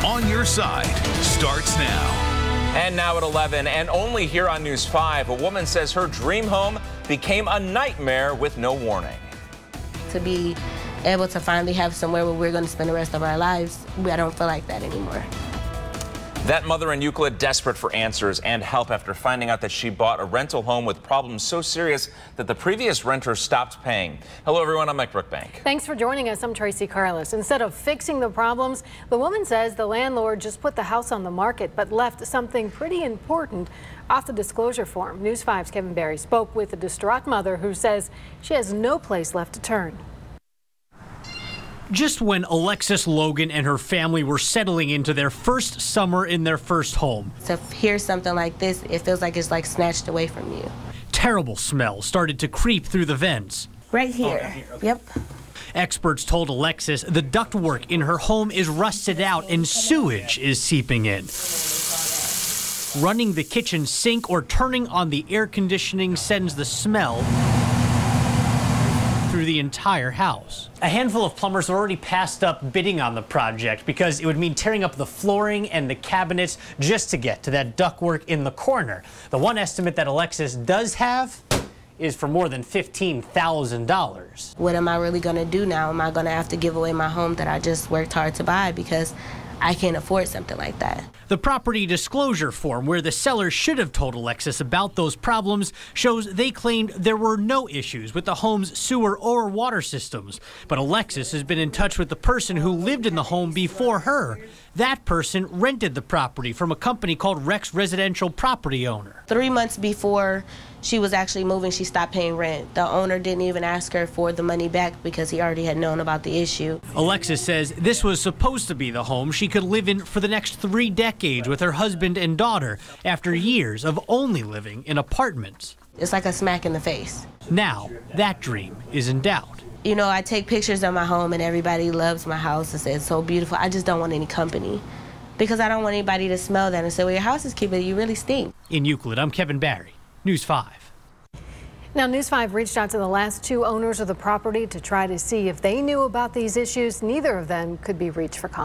On Your Side starts now. And now at 11, and only here on News 5, a woman says her dream home became a nightmare with no warning. To be able to finally have somewhere where we're going to spend the rest of our lives, I don't feel like that anymore. That mother in Euclid desperate for answers and help after finding out that she bought a rental home with problems so serious that the previous renter stopped paying. Hello, everyone. I'm Mike Brookbank. Thanks for joining us. I'm Tracy Carlos. Instead of fixing the problems, the woman says the landlord just put the house on the market but left something pretty important off the disclosure form. News 5's Kevin Barry spoke with a distraught mother who says she has no place left to turn. Just when Alexus Logan and her family were settling into their first summer in their first home. To hear something like this, it feels like it's like snatched away from you. Terrible smells started to creep through the vents. Right here. Yep. Experts told Alexus the ductwork in her home is rusted out and sewage is seeping in. Running the kitchen sink or turning on the air conditioning sends the smell through the entire house. A handful of plumbers have already passed up bidding on the project because it would mean tearing up the flooring and the cabinets just to get to that ductwork in the corner. The one estimate that Alexus does have is for more than $15,000. What am I really going to do now? Am I going to have to give away my home that I just worked hard to buy because I can't afford something like that? The property disclosure form, where the seller should have told Alexus about those problems, shows they claimed there were no issues with the home's sewer or water systems. But Alexus has been in touch with the person who lived in the home before her. That person rented the property from a company called Rex Residential Property Owner. 3 months before she was actually moving, she stopped paying rent. The owner didn't even ask her for the money back because he already had known about the issue. Alexus says this was supposed to be the home she could live in for the next 3 decades with her husband and daughter after years of only living in apartments. It's like a smack in the face. Now, that dream is in doubt. You know, I take pictures of my home and everybody loves my house and says it's so beautiful. I just don't want any company because I don't want anybody to smell that and say, well, your house is cute, but you really stink. In Euclid, I'm Kevin Barry, News 5. Now, News 5 reached out to the last 2 owners of the property to try to see if they knew about these issues. Neither of them could be reached for comment.